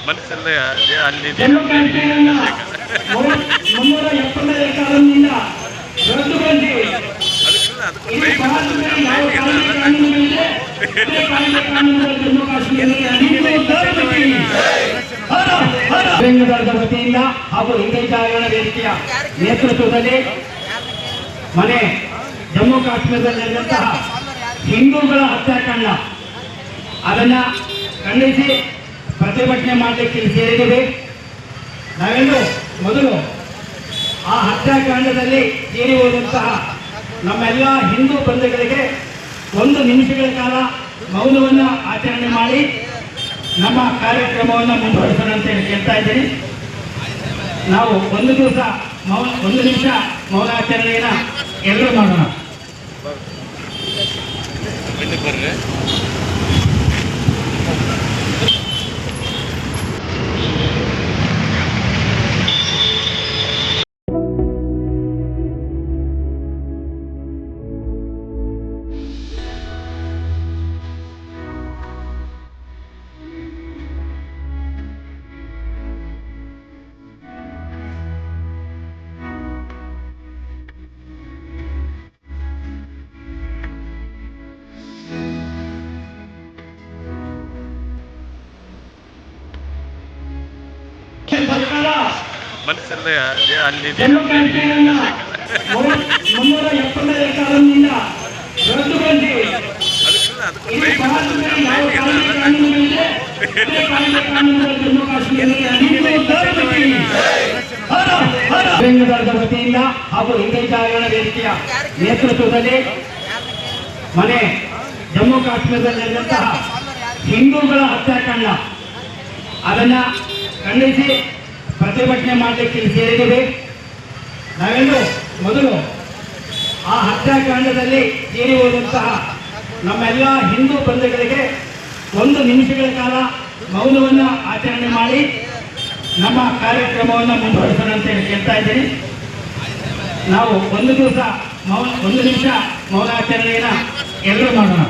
ಮನಸ್ಸೆಲ್ಲ ಅಲ್ಲಿ ಜಮ್ಮು ಕಾಶ್ಮೀರನ 370ನೇ ಕಾಲದಿಂದ ರದ್ದುಗೊಳಿಸಿ ಇಡೀ ಭಾರತದಲ್ಲಿ ಯಾವ ಕಾನೂನು ಕಾನೂನುಗಳಿದೆ ಅದೇ ಕಾನೂನು ಕಾನೂನುಗಳು ಜಮ್ಮು ಕಾಶ್ಮೀರದಲ್ಲಿ ಬೆಂಗಳೂರು ವತಿಯಿಂದ ಹಾಗೂ ಹಿಂದೂ ಜಾಗರಣ ವೇದಿಕೆಯ ನೇತೃತ್ವದಲ್ಲಿ ಮನೆ ಜಮ್ಮು ಕಾಶ್ಮೀರದಲ್ಲಿರುವಂತಹ ಹಿಂದೂಗಳ ಹತ್ಯಾಕಾಂಡ ಅದನ್ನ ಖಂಡಿಸಿ ಪ್ರತಿಭಟನೆ ಮಾಡಲಿಕ್ಕೆ ಸೇರಿದ್ದೇವೆ. ನಾವೆಲ್ಲರೂ ಮೊದಲು ಆ ಹತ್ಯಾಕಾಂಡದಲ್ಲಿ ಸೇರಿ ಹೋದಂತಹ ನಮ್ಮೆಲ್ಲ ಹಿಂದೂ ಬಂಧುಗಳಿಗೆ 1 ನಿಮಿಷಗಳ ಕಾಲ ಮೌನವನ್ನು ಆಚರಣೆ ಮಾಡಿ ನಮ್ಮ ಕಾರ್ಯಕ್ರಮವನ್ನು ಮುಂದುವರಿಸೋಣ ಅಂತ ಹೇಳಿ ಕೇಳ್ತಾ ಇದ್ದೀನಿ. ನಾವು 1 ನಿಮಿಷ ಮೌನಾಚರಣೆಯನ್ನು ಎಲ್ಲರೂ ಮಾಡೋಣ. ಮನಸ್ಸೆಲ್ಲ ಅಲ್ಲಿ ಜಮ್ಮು ಕಾಶ್ಮೀರನ 370ನೇ ಕಾಲದಿಂದ ರದ್ದುಗೊಳಿಸಿ ಇಡೀ ಭಾರತದಲ್ಲಿ ಯಾವ ಕಾನೂನು ಕಾನೂನುಗಳಿದೆ ಅದೇ ಕಾನೂನು ಕಾನೂನುಗಳು ಜಮ್ಮು ಕಾಶ್ಮೀರದಲ್ಲಿ ಬೆಂಗಳೂರು ವತಿಯಿಂದ ಹಾಗೂ ಹಿಂದೂ ಜಾಗರಣ ವೇದಿಕೆಯ ನೇತೃತ್ವದಲ್ಲಿ ಮನೆ ಜಮ್ಮು ಕಾಶ್ಮೀರದಲ್ಲಿರುವಂತಹ ಹಿಂದೂಗಳ ಹತ್ಯಾಕಾಂಡ ಅದನ್ನ ಖಂಡಿಸಿ ಪ್ರತಿಭಟನೆ ಮಾಡಲಿಕ್ಕೆ ಸೇರಿದ್ದೇವೆ. ನಾವೆಲ್ಲರೂ ಮೊದಲು ಆ ಹತ್ಯಾಕಾಂಡದಲ್ಲಿ ಸೇರಿ ಹೋದಂತಹ ನಮ್ಮೆಲ್ಲ ಹಿಂದೂ ಬಂಧುಗಳಿಗೆ 1 ನಿಮಿಷಗಳ ಕಾಲ ಮೌನವನ್ನು ಆಚರಣೆ ಮಾಡಿ ನಮ್ಮ ಕಾರ್ಯಕ್ರಮವನ್ನು ಮುಂದುವರಿಸೋಣ ಅಂತ ಹೇಳಿ ಕೇಳ್ತಾ ಇದ್ದೀನಿ. ನಾವು 1 ನಿಮಿಷ ಮೌನಾಚರಣೆಯನ್ನು ಎಲ್ಲರೂ ಮಾಡೋಣ.